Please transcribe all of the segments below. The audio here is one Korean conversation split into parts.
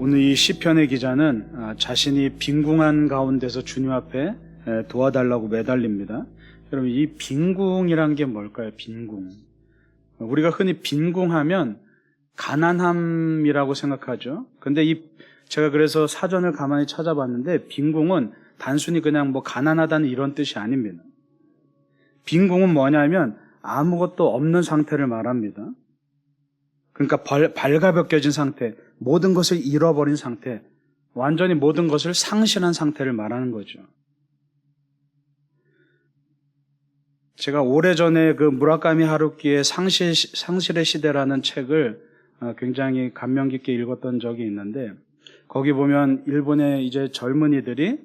오늘 이 시편의 기자는 자신이 빈궁한 가운데서 주님 앞에 도와달라고 매달립니다. 여러분, 이 빈궁이란 게 뭘까요? 빈궁. 우리가 흔히 빈궁하면 가난함이라고 생각하죠. 근데 제가 그래서 사전을 가만히 찾아봤는데 빈궁은 단순히 그냥 가난하다는 이런 뜻이 아닙니다. 빈궁은 뭐냐면 아무것도 없는 상태를 말합니다. 그러니까 발가벗겨진 상태, 모든 것을 잃어버린 상태, 완전히 모든 것을 상실한 상태를 말하는 거죠. 제가 오래전에 그 무라카미 하루키의 상실의 시대라는 책을 굉장히 감명 깊게 읽었던 적이 있는데, 거기 보면 일본의 이제 젊은이들이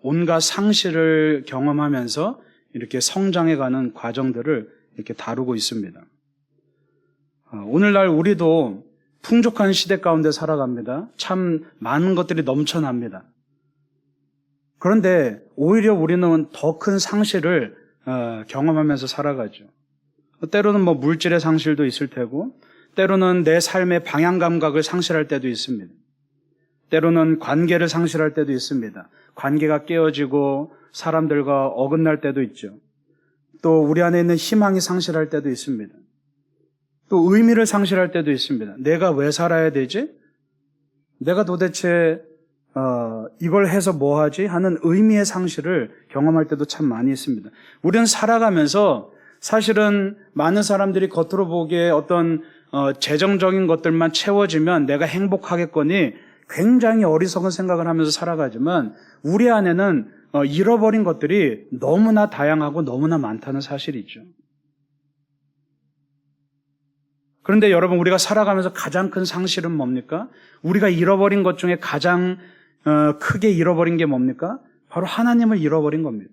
온갖 상실을 경험하면서 이렇게 성장해가는 과정들을 이렇게 다루고 있습니다. 오늘날 우리도 풍족한 시대 가운데 살아갑니다. 참 많은 것들이 넘쳐납니다. 그런데 오히려 우리는 더 큰 상실을 경험하면서 살아가죠. 때로는 물질의 상실도 있을 테고, 때로는 내 삶의 방향 감각을 상실할 때도 있습니다. 때로는 관계를 상실할 때도 있습니다. 관계가 깨어지고 사람들과 어긋날 때도 있죠. 또 우리 안에 있는 희망이 상실할 때도 있습니다. 또 의미를 상실할 때도 있습니다. 내가 왜 살아야 되지? 내가 도대체 이걸 해서 뭐 하지? 하는 의미의 상실을 경험할 때도 참 많이 있습니다. 우리는 살아가면서 사실은 많은 사람들이 겉으로 보기에 어떤 재정적인 것들만 채워지면 내가 행복하겠거니 굉장히 어리석은 생각을 하면서 살아가지만 우리 안에는 잃어버린 것들이 너무나 다양하고 너무나 많다는 사실이죠. 그런데 여러분, 우리가 살아가면서 가장 큰 상실은 뭡니까? 우리가 잃어버린 것 중에 가장 크게 잃어버린 게 뭡니까? 바로 하나님을 잃어버린 겁니다.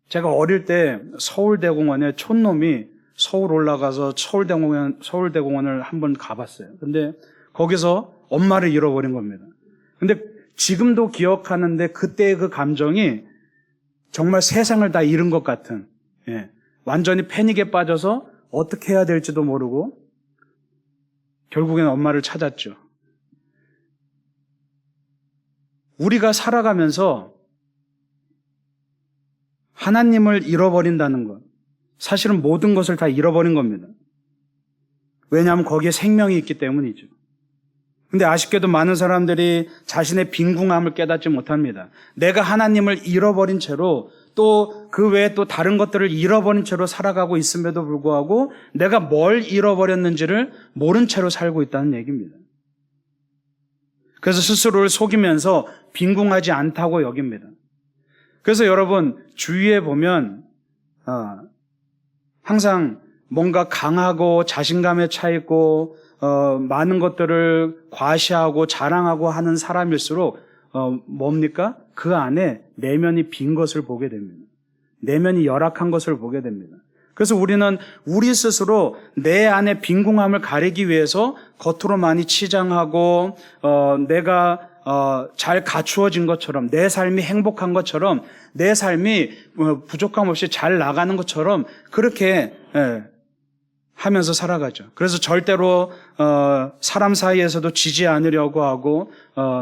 제가 어릴 때 서울대공원에 촌놈이 서울 올라가서 서울대공원을 한번 가봤어요. 근데 거기서 엄마를 잃어버린 겁니다. 근데 지금도 기억하는데 그때의 그 감정이 정말 세상을 다 잃은 것 같은, 완전히 패닉에 빠져서 어떻게 해야 될지도 모르고 결국엔 엄마를 찾았죠. 우리가 살아가면서 하나님을 잃어버린다는 것, 사실은 모든 것을 다 잃어버린 겁니다. 왜냐하면 거기에 생명이 있기 때문이죠. 근데 아쉽게도 많은 사람들이 자신의 빈궁함을 깨닫지 못합니다. 내가 하나님을 잃어버린 채로 또 그 외에 또 다른 것들을 잃어버린 채로 살아가고 있음에도 불구하고 내가 뭘 잃어버렸는지를 모른 채로 살고 있다는 얘기입니다. 그래서 스스로를 속이면서 빈궁하지 않다고 여깁니다. 그래서 여러분, 주위에 보면 항상 뭔가 강하고 자신감에 차 있고 많은 것들을 과시하고 자랑하고 하는 사람일수록 뭡니까? 그 안에 내면이 빈 것을 보게 됩니다. 내면이 열악한 것을 보게 됩니다. 그래서 우리는 우리 스스로 내 안에 빈궁함을 가리기 위해서 겉으로 많이 치장하고 내가 잘 갖추어진 것처럼, 내 삶이 행복한 것처럼, 내 삶이 부족함 없이 잘 나가는 것처럼 그렇게 하면서 살아가죠. 그래서 절대로 사람 사이에서도 지지 않으려고 하고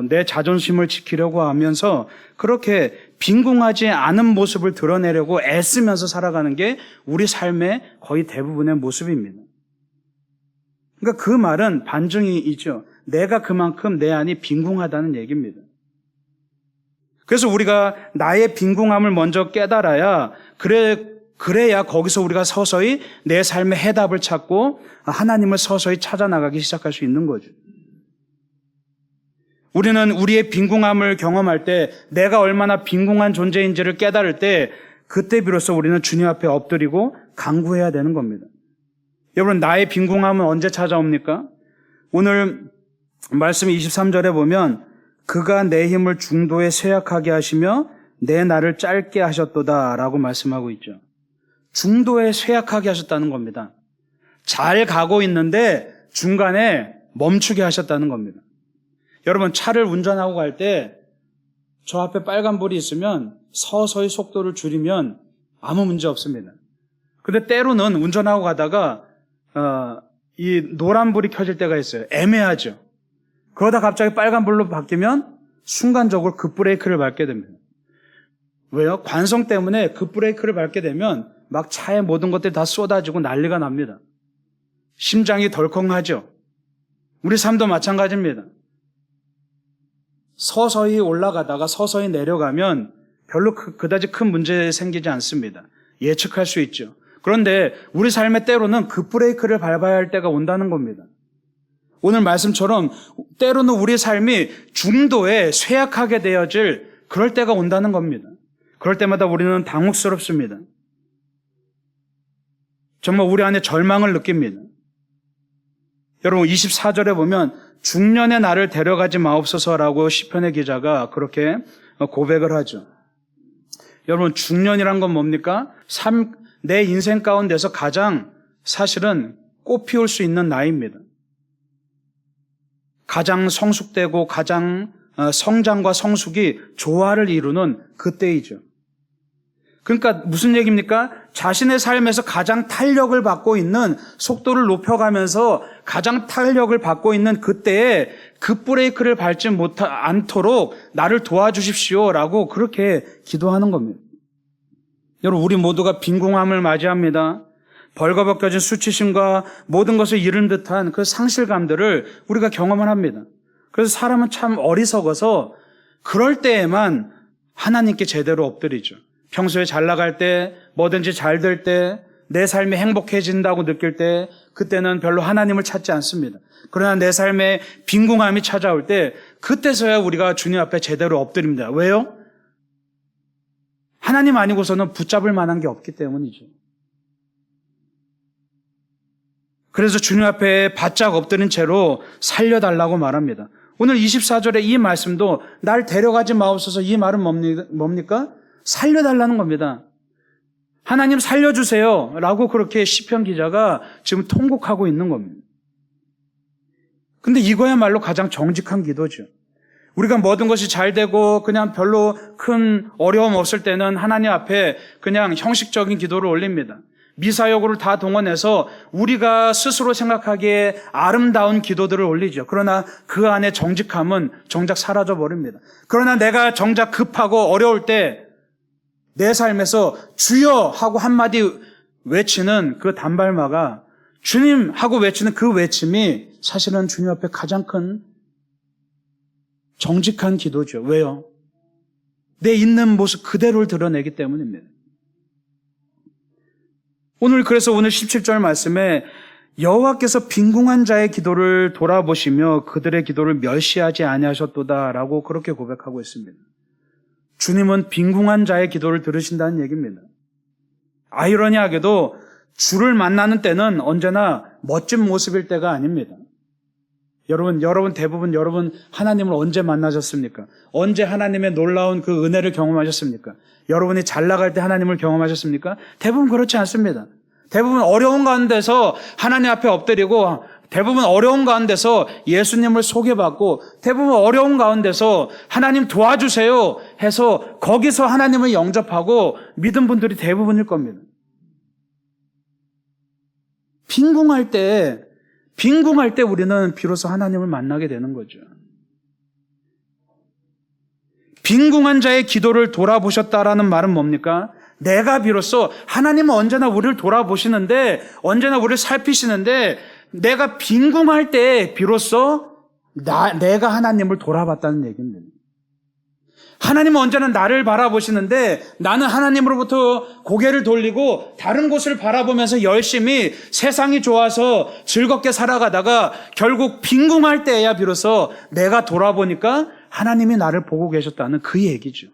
내 자존심을 지키려고 하면서 그렇게 빈궁하지 않은 모습을 드러내려고 애쓰면서 살아가는 게 우리 삶의 거의 대부분의 모습입니다. 그러니까 그 말은 반증이 있죠. 내가 그만큼 내 안이 빈궁하다는 얘기입니다. 그래서 우리가 나의 빈궁함을 먼저 깨달아야 그래야 거기서 우리가 서서히 내 삶의 해답을 찾고 하나님을 서서히 찾아 나가기 시작할 수 있는 거죠. 우리는 우리의 빈궁함을 경험할 때 내가 얼마나 빈궁한 존재인지를 깨달을 때 그때 비로소 우리는 주님 앞에 엎드리고 간구해야 되는 겁니다. 여러분, 나의 빈궁함은 언제 찾아옵니까? 오늘 말씀 23절에 보면 그가 내 힘을 중도에 쇠약하게 하시며 내 날을 짧게 하셨도다 라고 말씀하고 있죠. 중도에 쇠약하게 하셨다는 겁니다. 잘 가고 있는데 중간에 멈추게 하셨다는 겁니다. 여러분, 차를 운전하고 갈 때 저 앞에 빨간불이 있으면 서서히 속도를 줄이면 아무 문제 없습니다. 근데 때로는 운전하고 가다가 이 노란불이 켜질 때가 있어요. 애매하죠. 그러다 갑자기 빨간불로 바뀌면 순간적으로 급브레이크를 밟게 됩니다. 왜요? 관성 때문에 급브레이크를 밟게 되면 막 차에 모든 것들이 다 쏟아지고 난리가 납니다. 심장이 덜컹하죠. 우리 삶도 마찬가지입니다. 서서히 올라가다가 서서히 내려가면 별로 그다지 큰 문제 생기지 않습니다. 예측할 수 있죠. 그런데 우리 삶의 때로는 급브레이크를 밟아야 할 때가 온다는 겁니다. 오늘 말씀처럼 때로는 우리 삶이 중도에 쇠약하게 되어질 그럴 때가 온다는 겁니다. 그럴 때마다 우리는 당혹스럽습니다. 정말 우리 안에 절망을 느낍니다. 여러분 24절에 보면 중년의 나를 데려가지 마옵소서라고 시편의 기자가 그렇게 고백을 하죠. 여러분 중년이란 건 뭡니까? 내 인생 가운데서 가장 사실은 꽃피울 수 있는 나이입니다. 가장 성숙되고 가장 성장과 성숙이 조화를 이루는 그때이죠. 그러니까 무슨 얘기입니까? 자신의 삶에서 가장 탄력을 받고 있는 속도를 높여가면서 가장 탄력을 받고 있는 그때에 급브레이크를 밟지 않도록 나를 도와주십시오라고 그렇게 기도하는 겁니다. 여러분 우리 모두가 빈궁함을 맞이합니다. 벌거벗겨진 수치심과 모든 것을 잃은 듯한 그 상실감들을 우리가 경험을 합니다. 그래서 사람은 참 어리석어서 그럴 때에만 하나님께 제대로 엎드리죠. 평소에 잘 나갈 때, 뭐든지 잘 될 때, 내 삶이 행복해진다고 느낄 때 그때는 별로 하나님을 찾지 않습니다. 그러나 내 삶에 빈궁함이 찾아올 때 그때서야 우리가 주님 앞에 제대로 엎드립니다. 왜요? 하나님 아니고서는 붙잡을 만한 게 없기 때문이죠. 그래서 주님 앞에 바짝 엎드린 채로 살려달라고 말합니다. 오늘 24절에 이 말씀도 날 데려가지 마옵소서 이 말은 뭡니까? 살려달라는 겁니다. 하나님 살려주세요 라고 그렇게 시편 기자가 지금 통곡하고 있는 겁니다. 근데 이거야말로 가장 정직한 기도죠. 우리가 모든 것이 잘 되고 그냥 별로 큰 어려움 없을 때는 하나님 앞에 그냥 형식적인 기도를 올립니다. 미사여구를 다 동원해서 우리가 스스로 생각하기에 아름다운 기도들을 올리죠. 그러나 그 안에 정직함은 정작 사라져 버립니다. 그러나 내가 정작 급하고 어려울 때 내 삶에서 주여 하고 한마디 외치는 그 단발마가 주님 하고 외치는 그 외침이 사실은 주님 앞에 가장 큰 정직한 기도죠. 왜요? 내 있는 모습 그대로를 드러내기 때문입니다. 그래서 오늘 17절 말씀에 여호와께서 빈궁한 자의 기도를 돌아보시며 그들의 기도를 멸시하지 아니하셨도다라고 그렇게 고백하고 있습니다. 주님은 빈궁한 자의 기도를 들으신다는 얘기입니다. 아이러니하게도 주를 만나는 때는 언제나 멋진 모습일 때가 아닙니다. 여러분 대부분 하나님을 언제 만나셨습니까? 언제 하나님의 놀라운 그 은혜를 경험하셨습니까? 여러분이 잘 나갈 때 하나님을 경험하셨습니까? 대부분 그렇지 않습니다. 대부분 어려운 가운데서 하나님 앞에 엎드리고 대부분 어려운 가운데서 예수님을 소개받고 대부분 어려운 가운데서 하나님 도와주세요 해서 거기서 하나님을 영접하고 믿은 분들이 대부분일 겁니다. 빈궁할 때 우리는 비로소 하나님을 만나게 되는 거죠. 빈궁한 자의 기도를 돌아보셨다라는 말은 뭡니까? 내가 비로소 하나님은 언제나 우리를 돌아보시는데 언제나 우리를 살피시는데 내가 빈궁할 때 비로소 내가 하나님을 돌아봤다는 얘기입니다. 하나님은 언제나 나를 바라보시는데 나는 하나님으로부터 고개를 돌리고 다른 곳을 바라보면서 열심히 세상이 좋아서 즐겁게 살아가다가 결국 빈궁할 때야 비로소 내가 돌아보니까 하나님이 나를 보고 계셨다는 그 얘기죠.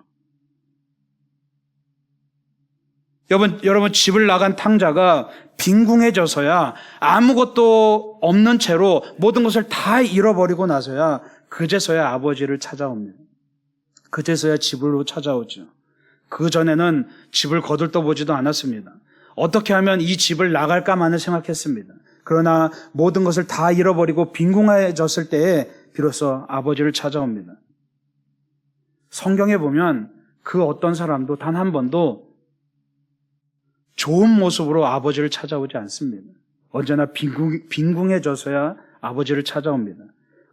여러분 집을 나간 탕자가 빈궁해져서야 아무것도 없는 채로 모든 것을 다 잃어버리고 나서야 그제서야 아버지를 찾아옵니다. 그제서야 집으로 찾아오죠. 그 전에는 집을 거들떠보지도 않았습니다. 어떻게 하면 이 집을 나갈까만을 생각했습니다. 그러나 모든 것을 다 잃어버리고 빈궁해졌을 때에 비로소 아버지를 찾아옵니다. 성경에 보면 그 어떤 사람도 단 한 번도 좋은 모습으로 아버지를 찾아오지 않습니다. 언제나 빈궁해져서야 아버지를 찾아옵니다.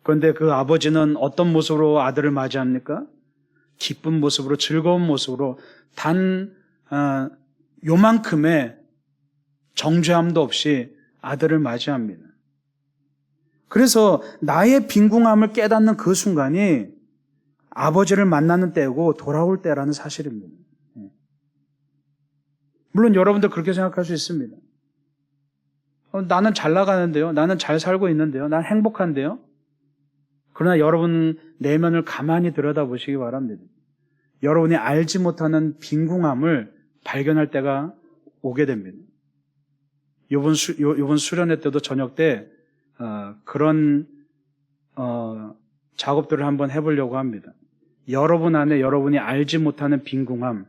그런데 그 아버지는 어떤 모습으로 아들을 맞이합니까? 기쁜 모습으로, 즐거운 모습으로, 단 요만큼의 정죄함도 없이 아들을 맞이합니다. 그래서 나의 빈궁함을 깨닫는 그 순간이 아버지를 만나는 때고 돌아올 때라는 사실입니다. 물론 여러분들 그렇게 생각할 수 있습니다. 나는 잘 나가는데요. 나는 잘 살고 있는데요. 난 행복한데요. 그러나 여러분 내면을 가만히 들여다보시기 바랍니다. 여러분이 알지 못하는 빈궁함을 발견할 때가 오게 됩니다. 이번 수련회 때도 저녁 때 그런 작업들을 한번 해보려고 합니다. 여러분 안에 여러분이 알지 못하는 빈궁함,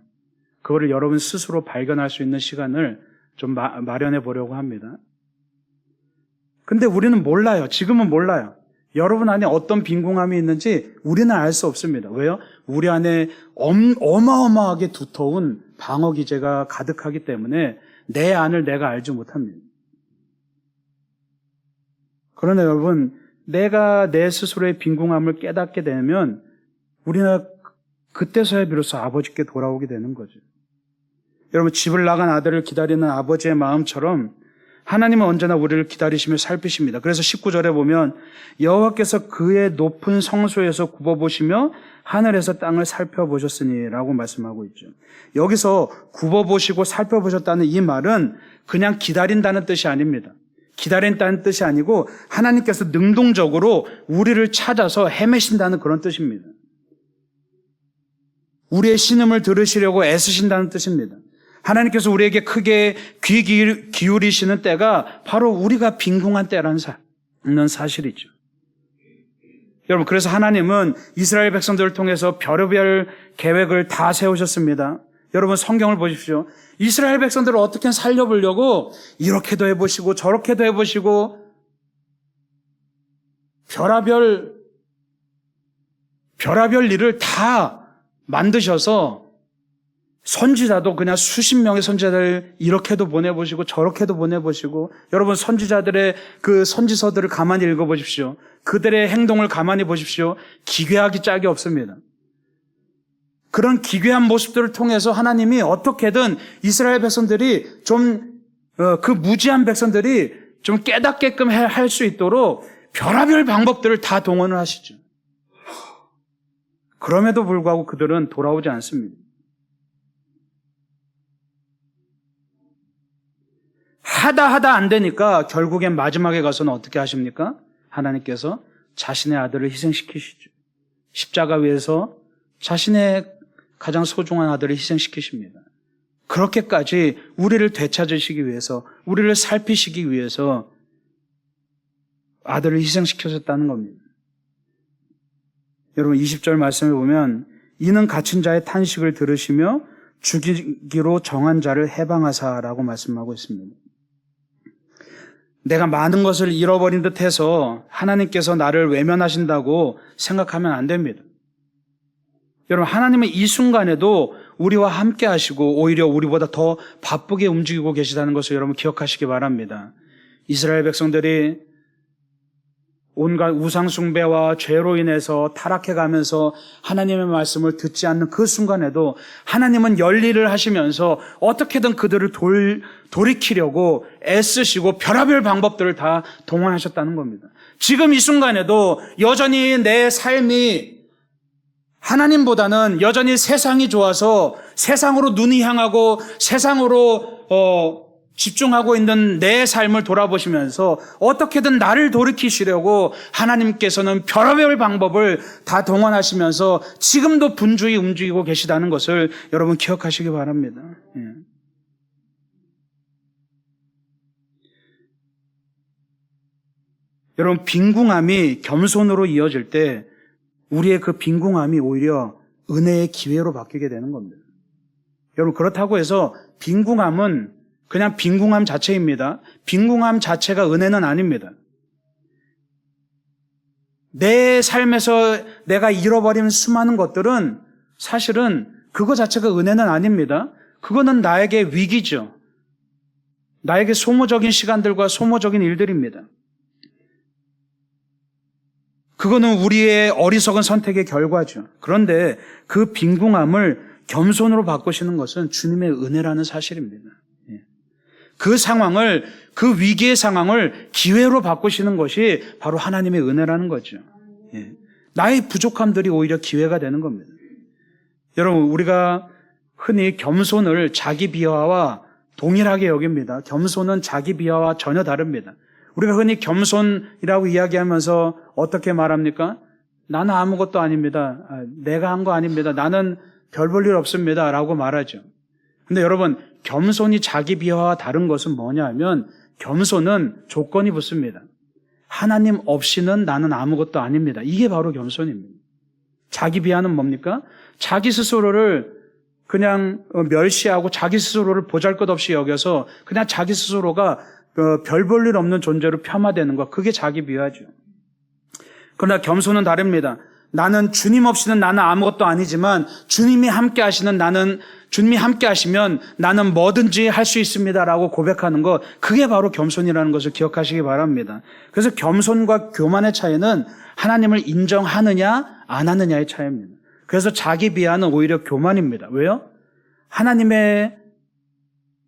그거를 여러분 스스로 발견할 수 있는 시간을 좀 마련해 보려고 합니다. 근데 우리는 몰라요. 지금은 몰라요. 여러분 안에 어떤 빈궁함이 있는지 우리는 알 수 없습니다. 왜요? 우리 안에 어마어마하게 두터운 방어 기제가 가득하기 때문에 내 안을 내가 알지 못합니다. 그러나 여러분, 내가 내 스스로의 빈궁함을 깨닫게 되면 우리는 그때서야 비로소 아버지께 돌아오게 되는 거죠. 여러분, 집을 나간 아들을 기다리는 아버지의 마음처럼 하나님은 언제나 우리를 기다리시며 살피십니다. 그래서 19절에 보면 여호와께서 그의 높은 성소에서 굽어보시며 하늘에서 땅을 살펴보셨으니 라고 말씀하고 있죠. 여기서 굽어보시고 살펴보셨다는 이 말은 그냥 기다린다는 뜻이 아닙니다. 기다린다는 뜻이 아니고 하나님께서 능동적으로 우리를 찾아서 헤매신다는 그런 뜻입니다. 우리의 신음을 들으시려고 애쓰신다는 뜻입니다. 하나님께서 우리에게 크게 귀 기울이시는 때가 바로 우리가 빈궁한 때라는 사실이죠. 여러분, 그래서 하나님은 이스라엘 백성들을 통해서 별의별 계획을 다 세우셨습니다. 여러분, 성경을 보십시오. 이스라엘 백성들을 어떻게 살려보려고 이렇게도 해보시고 저렇게도 해보시고 별의별 일을 다 만드셔서 선지자도 그냥 수십 명의 선지자들 이렇게도 보내보시고 저렇게도 보내보시고, 여러분 선지자들의 그 선지서들을 가만히 읽어보십시오. 그들의 행동을 가만히 보십시오. 기괴하기 짝이 없습니다. 그런 기괴한 모습들을 통해서 하나님이 어떻게든 이스라엘 백성들이 그 무지한 백성들이 좀 깨닫게끔 할 수 있도록 별의별 방법들을 다 동원을 하시죠. 그럼에도 불구하고 그들은 돌아오지 않습니다. 하다 안 되니까 결국엔 마지막에 가서는 어떻게 하십니까? 하나님께서 자신의 아들을 희생시키시죠. 십자가 위에서 자신의 가장 소중한 아들을 희생시키십니다. 그렇게까지 우리를 되찾으시기 위해서, 우리를 살피시기 위해서 아들을 희생시키셨다는 겁니다. 여러분 20절 말씀에 보면 이는 갇힌 자의 탄식을 들으시며 죽이기로 정한 자를 해방하사라고 말씀하고 있습니다. 내가 많은 것을 잃어버린 듯해서 하나님께서 나를 외면하신다고 생각하면 안 됩니다. 여러분, 하나님은 이 순간에도 우리와 함께 하시고 오히려 우리보다 더 바쁘게 움직이고 계시다는 것을 여러분 기억하시기 바랍니다. 이스라엘 백성들이 온갖 우상 숭배와 죄로 인해서 타락해가면서 하나님의 말씀을 듣지 않는 그 순간에도 하나님은 열일을 하시면서 어떻게든 그들을 돌이키려고 애쓰시고 별의별 방법들을 다 동원하셨다는 겁니다. 지금 이 순간에도 여전히 내 삶이 하나님보다는 여전히 세상이 좋아서 세상으로 눈이 향하고 세상으로 집중하고 있는 내 삶을 돌아보시면서 어떻게든 나를 돌이키시려고 하나님께서는 별의별 방법을 다 동원하시면서 지금도 분주히 움직이고 계시다는 것을 여러분 기억하시기 바랍니다. 여러분, 빈궁함이 겸손으로 이어질 때 우리의 그 빈궁함이 오히려 은혜의 기회로 바뀌게 되는 겁니다. 여러분, 그렇다고 해서 빈궁함은 그냥 빈궁함 자체입니다. 빈궁함 자체가 은혜는 아닙니다. 내 삶에서 내가 잃어버린 수많은 것들은 사실은 그거 자체가 은혜는 아닙니다. 그거는 나에게 위기죠. 나에게 소모적인 시간들과 소모적인 일들입니다. 그거는 우리의 어리석은 선택의 결과죠. 그런데 그 빈궁함을 겸손으로 바꾸시는 것은 주님의 은혜라는 사실입니다. 그 상황을, 그 위기의 상황을 기회로 바꾸시는 것이 바로 하나님의 은혜라는 거죠. 나의 부족함들이 오히려 기회가 되는 겁니다. 여러분, 우리가 흔히 겸손을 자기 비하와 동일하게 여깁니다. 겸손은 자기 비하와 전혀 다릅니다. 우리가 흔히 겸손이라고 이야기하면서 어떻게 말합니까? 나는 아무것도 아닙니다. 내가 한 거 아닙니다. 나는 별 볼 일 없습니다. 라고 말하죠. 근데 여러분, 겸손이 자기 비하와 다른 것은 뭐냐 하면 겸손은 조건이 붙습니다. 하나님 없이는 나는 아무것도 아닙니다. 이게 바로 겸손입니다. 자기 비하는 뭡니까? 자기 스스로를 그냥 멸시하고 자기 스스로를 보잘것없이 여겨서 그냥 자기 스스로가 별 볼 일 없는 존재로 폄하되는 것, 그게 자기 비하죠. 그러나 겸손은 다릅니다. 나는 주님 없이는 나는 아무것도 아니지만 주님이 함께 하시면 나는 뭐든지 할 수 있습니다라고 고백하는 것, 그게 바로 겸손이라는 것을 기억하시기 바랍니다. 그래서 겸손과 교만의 차이는 하나님을 인정하느냐 안 하느냐의 차이입니다. 그래서 자기 비하는 오히려 교만입니다. 왜요? 하나님의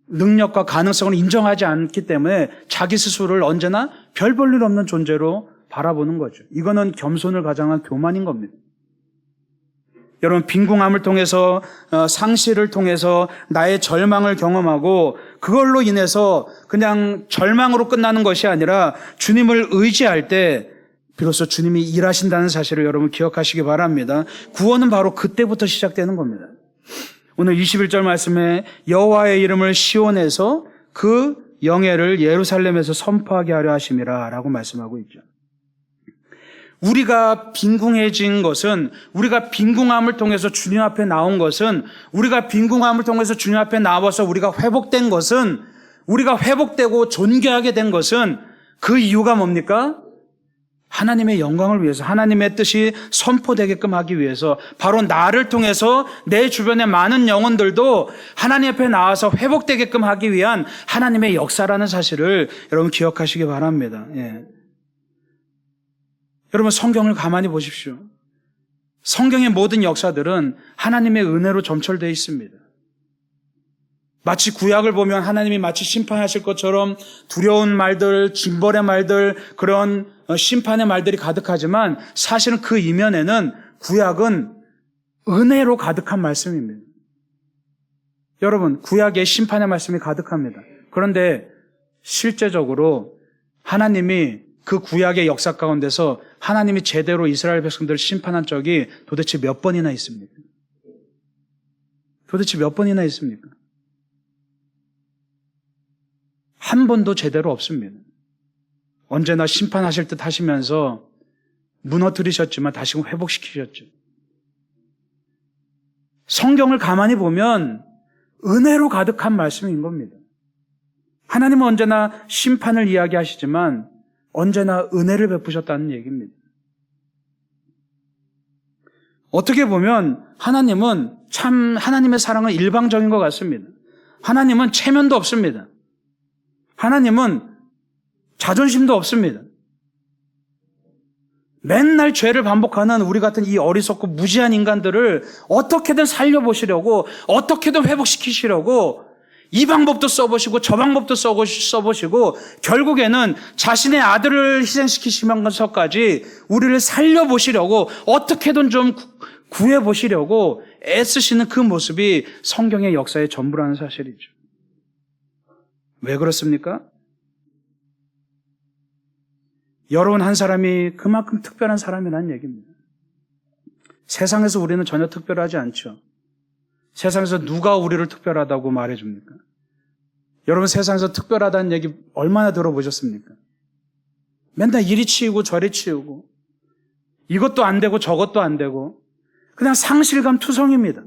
능력과 가능성을 인정하지 않기 때문에 자기 스스로를 언제나 별 볼 일 없는 존재로 바라보는 거죠. 이거는 겸손을 가장한 교만인 겁니다. 여러분, 빈궁함을 통해서, 상실을 통해서 나의 절망을 경험하고 그걸로 인해서 그냥 절망으로 끝나는 것이 아니라 주님을 의지할 때 비로소 주님이 일하신다는 사실을 여러분 기억하시기 바랍니다. 구원은 바로 그때부터 시작되는 겁니다. 오늘 21절 말씀에 여호와의 이름을 시온에서 그 영예를 예루살렘에서 선포하게 하려 하심이라 라고 말씀하고 있죠. 우리가 빈궁해진 것은, 우리가 빈궁함을 통해서 주님 앞에 나온 것은, 우리가 빈궁함을 통해서 주님 앞에 나와서 우리가 회복된 것은, 우리가 회복되고 존귀하게 된 것은 그 이유가 뭡니까? 하나님의 영광을 위해서, 하나님의 뜻이 선포되게끔 하기 위해서, 바로 나를 통해서 내 주변의 많은 영혼들도 하나님 앞에 나와서 회복되게끔 하기 위한 하나님의 역사라는 사실을 여러분 기억하시기 바랍니다. 여러분, 성경을 가만히 보십시오. 성경의 모든 역사들은 하나님의 은혜로 점철되어 있습니다. 마치 구약을 보면 하나님이 마치 심판하실 것처럼 두려운 말들, 징벌의 말들, 그런 심판의 말들이 가득하지만 사실은 그 이면에는 구약은 은혜로 가득한 말씀입니다. 여러분, 구약에 심판의 말씀이 가득합니다. 그런데 실제적으로 하나님이 그 구약의 역사 가운데서 하나님이 제대로 이스라엘 백성들을 심판한 적이 도대체 몇 번이나 있습니까? 도대체 몇 번이나 있습니까? 한 번도 제대로 없습니다. 언제나 심판하실 듯 하시면서 무너뜨리셨지만 다시금 회복시키셨죠. 성경을 가만히 보면 은혜로 가득한 말씀인 겁니다. 하나님은 언제나 심판을 이야기하시지만 언제나 은혜를 베푸셨다는 얘기입니다. 어떻게 보면 하나님은 참, 하나님의 사랑은 일방적인 것 같습니다. 하나님은 체면도 없습니다. 하나님은 자존심도 없습니다. 맨날 죄를 반복하는 우리 같은 이 어리석고 무지한 인간들을 어떻게든 살려보시려고, 어떻게든 회복시키시려고 이 방법도 써보시고 저 방법도 써보시고 결국에는 자신의 아들을 희생시키시면서까지 우리를 살려보시려고 어떻게든 좀 구해보시려고 애쓰시는 그 모습이 성경의 역사의 전부라는 사실이죠. 왜 그렇습니까? 여러분 한 사람이 그만큼 특별한 사람이라는 얘기입니다. 세상에서 우리는 전혀 특별하지 않죠. 세상에서 누가 우리를 특별하다고 말해줍니까? 여러분 세상에서 특별하다는 얘기 얼마나 들어보셨습니까? 맨날 이리 치우고 저리 치우고 이것도 안 되고 저것도 안 되고 그냥 상실감 투성입니다.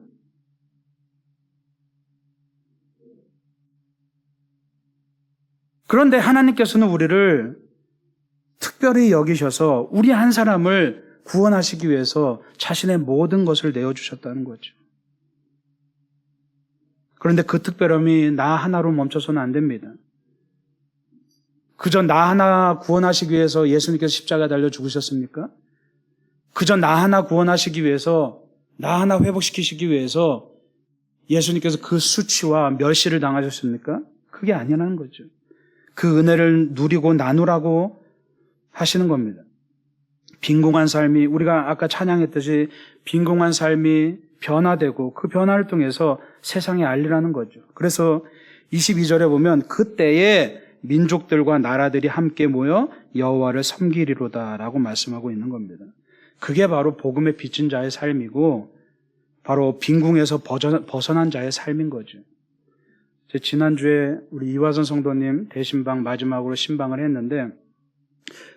그런데 하나님께서는 우리를 특별히 여기셔서 우리 한 사람을 구원하시기 위해서 자신의 모든 것을 내어주셨다는 거죠. 그런데 그 특별함이 나 하나로 멈춰서는 안 됩니다. 그저 나 하나 구원하시기 위해서 예수님께서 십자가에 달려 죽으셨습니까? 그저 나 하나 구원하시기 위해서, 나 하나 회복시키시기 위해서 예수님께서 그 수치와 멸시를 당하셨습니까? 그게 아니라는 거죠. 그 은혜를 누리고 나누라고 하시는 겁니다. 빈궁한 삶이, 우리가 아까 찬양했듯이 빈궁한 삶이 변화되고 그 변화를 통해서 세상에 알리라는 거죠. 그래서 22절에 보면 그때에 민족들과 나라들이 함께 모여 여호와를 섬기리로다라고 말씀하고 있는 겁니다. 그게 바로 복음에 비친 자의 삶이고 바로 빈궁에서 벗어난 자의 삶인 거죠. 지난주에 우리 이화선 성도님 대신방 마지막으로 신방을 했는데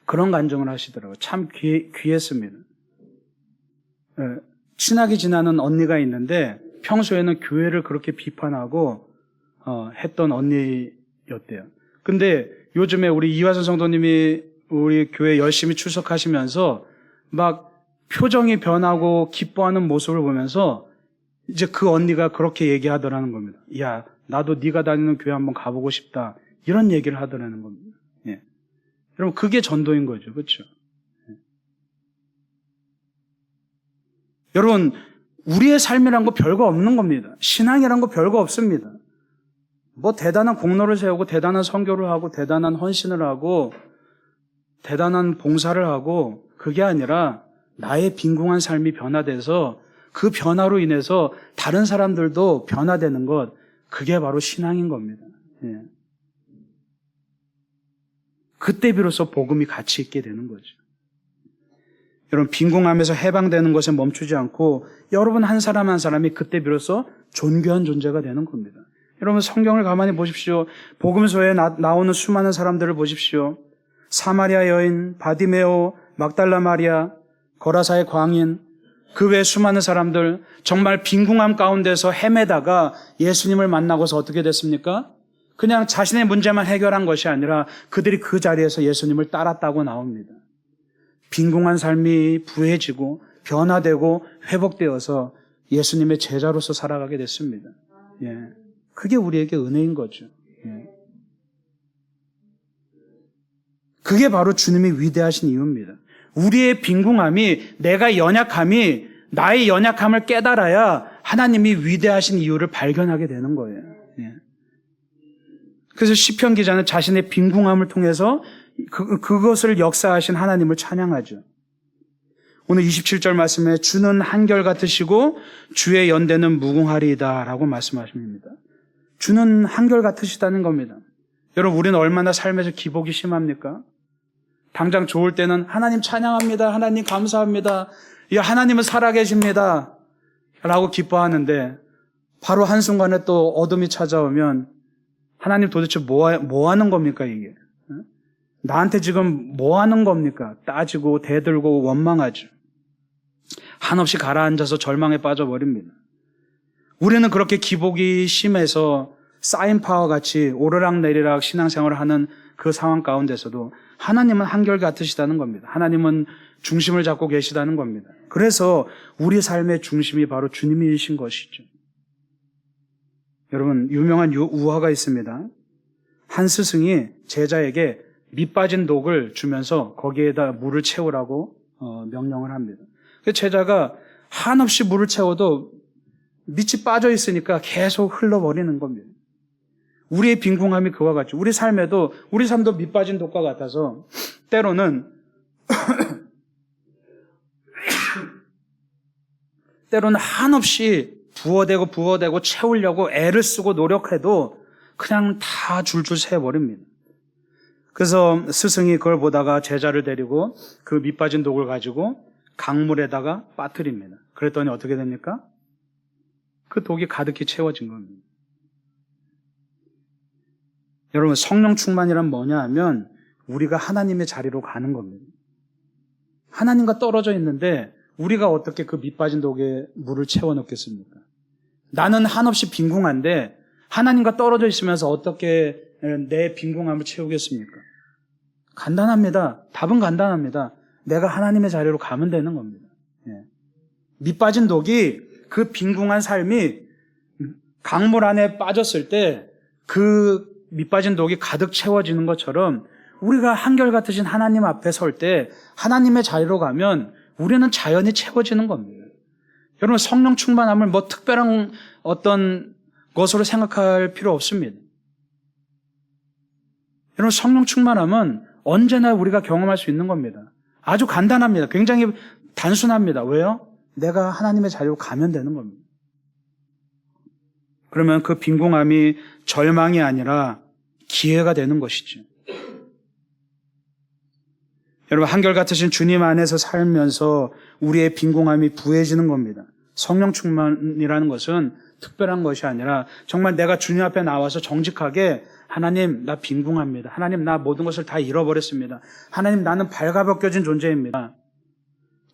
그런 간증을 하시더라고요. 참 귀했습니다. 친하게 지나는 언니가 있는데 평소에는 교회를 그렇게 비판하고 했던 언니였대요. 근데 요즘에 우리 이화선 성도님이 우리 교회 열심히 출석하시면서 막 표정이 변하고 기뻐하는 모습을 보면서 이제 그 언니가 그렇게 얘기하더라는 겁니다. 야, 나도 네가 다니는 교회 한번 가보고 싶다. 이런 얘기를 하더라는 겁니다. 예. 여러분, 그게 전도인 거죠. 그렇죠? 예. 여러분, 우리의 삶이란 거 별거 없는 겁니다. 신앙이란 거 별거 없습니다. 뭐 대단한 공로를 세우고 대단한 선교를 하고 대단한 헌신을 하고 대단한 봉사를 하고 그게 아니라 나의 빈궁한 삶이 변화돼서 그 변화로 인해서 다른 사람들도 변화되는 것, 그게 바로 신앙인 겁니다. 예. 그때 비로소 복음이 가치 있게 되는 거죠. 여러분, 빈궁함에서 해방되는 것에 멈추지 않고 여러분 한 사람 한 사람이 그때 비로소 존귀한 존재가 되는 겁니다. 여러분, 성경을 가만히 보십시오. 복음서에 나오는 수많은 사람들을 보십시오. 사마리아 여인, 바디메오, 막달라 마리아, 거라사의 광인, 그 외 수많은 사람들, 정말 빈궁함 가운데서 헤매다가 예수님을 만나고서 어떻게 됐습니까? 그냥 자신의 문제만 해결한 것이 아니라 그들이 그 자리에서 예수님을 따랐다고 나옵니다. 빈궁한 삶이 부해지고 변화되고 회복되어서 예수님의 제자로서 살아가게 됐습니다. 예. 그게 우리에게 은혜인 거죠. 예. 그게 바로 주님이 위대하신 이유입니다. 우리의 빈궁함이, 내가 연약함이, 나의 연약함을 깨달아야 하나님이 위대하신 이유를 발견하게 되는 거예요. 예. 그래서 시편 기자는 자신의 빈궁함을 통해서 그것을 역사하신 하나님을 찬양하죠. 오늘 27절 말씀에 주는 한결같으시고 주의 연대는 무궁하리이다 라고 말씀하십니다. 주는 한결같으시다는 겁니다. 여러분, 우리는 얼마나 삶에서 기복이 심합니까? 당장 좋을 때는 하나님 찬양합니다. 하나님 감사합니다. 하나님은 살아계십니다. 라고 기뻐하는데 바로 한순간에 또 어둠이 찾아오면 하나님 도대체 뭐 하는 겁니까 이게? 나한테 지금 뭐 하는 겁니까? 따지고 대들고 원망하죠. 한없이 가라앉아서 절망에 빠져버립니다. 우리는 그렇게 기복이 심해서 사인파와 같이 오르락내리락 신앙생활을 하는 그 상황 가운데서도 하나님은 한결같으시다는 겁니다. 하나님은 중심을 잡고 계시다는 겁니다. 그래서 우리 삶의 중심이 바로 주님이신 것이죠. 여러분, 유명한 우화가 있습니다. 한 스승이 제자에게 밑 빠진 독을 주면서 거기에다 물을 채우라고 명령을 합니다. 제자가 한없이 물을 채워도 밑이 빠져 있으니까 계속 흘러버리는 겁니다. 우리의 빈궁함이 그와 같죠. 우리 삶에도, 우리 삶도 밑 빠진 독과 같아서 때로는 한없이 부어대고 채우려고 애를 쓰고 노력해도 그냥 다 줄줄 새버립니다. 그래서 스승이 그걸 보다가 제자를 데리고 그 밑 빠진 독을 가지고 강물에다가 빠뜨립니다. 그랬더니 어떻게 됩니까? 그 독이 가득히 채워진 겁니다. 여러분, 성령 충만이란 뭐냐 하면 우리가 하나님의 자리로 가는 겁니다. 하나님과 떨어져 있는데 우리가 어떻게 그 밑 빠진 독에 물을 채워넣겠습니까? 나는 한없이 빈궁한데 하나님과 떨어져 있으면서 어떻게 내 빈궁함을 채우겠습니까? 간단합니다. 답은 간단합니다. 내가 하나님의 자리로 가면 되는 겁니다. 예. 밑 빠진 독이, 그 빈궁한 삶이 강물 안에 빠졌을 때 그 밑 빠진 독이 가득 채워지는 것처럼 우리가 한결같으신 하나님 앞에 설 때 하나님의 자리로 가면 우리는 자연히 채워지는 겁니다. 여러분, 성령 충만함을 뭐 특별한 어떤 것으로 생각할 필요 없습니다. 여러분, 성령 충만함은 언제나 우리가 경험할 수 있는 겁니다. 아주 간단합니다. 굉장히 단순합니다. 왜요? 내가 하나님의 자리로 가면 되는 겁니다. 그러면 그 빈궁함이 절망이 아니라 기회가 되는 것이죠. 여러분, 한결같으신 주님 안에서 살면서 우리의 빈궁함이 부해지는 겁니다. 성령 충만이라는 것은 특별한 것이 아니라 정말 내가 주님 앞에 나와서 정직하게 하나님, 나 빈궁합니다. 하나님, 나 모든 것을 다 잃어버렸습니다. 하나님, 나는 발가벗겨진 존재입니다.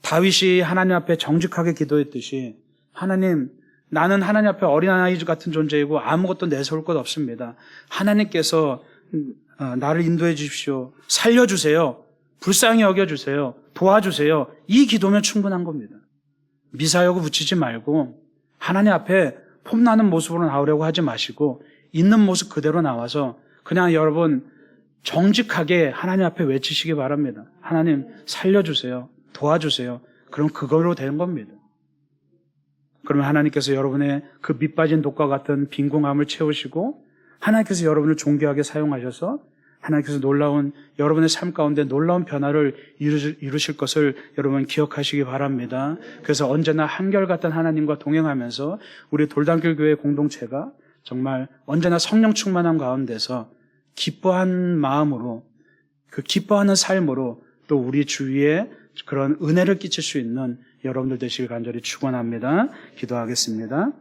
다윗이 하나님 앞에 정직하게 기도했듯이 하나님, 나는 하나님 앞에 어린아이 같은 존재이고 아무것도 내세울 것 없습니다. 하나님께서 나를 인도해 주십시오. 살려주세요. 불쌍히 여겨주세요. 도와주세요. 이 기도면 충분한 겁니다. 미사여구 붙이지 말고 하나님 앞에 폼나는 모습으로 나오려고 하지 마시고 있는 모습 그대로 나와서 그냥 여러분 정직하게 하나님 앞에 외치시기 바랍니다. 하나님 살려주세요. 도와주세요. 그럼 그걸로 되는 겁니다. 그러면 하나님께서 여러분의 그 밑빠진 독과 같은 빈궁함을 채우시고 하나님께서 여러분을 존귀하게 사용하셔서 하나님께서 놀라운 여러분의 삶 가운데 놀라운 변화를 이루실 것을 여러분 기억하시기 바랍니다. 그래서 언제나 한결같은 하나님과 동행하면서 우리 돌담길 교회 공동체가 정말 언제나 성령 충만함 가운데서 기뻐한 마음으로 그 기뻐하는 삶으로 또 우리 주위에 그런 은혜를 끼칠 수 있는 여러분들 되시길 간절히 축원합니다. 기도하겠습니다.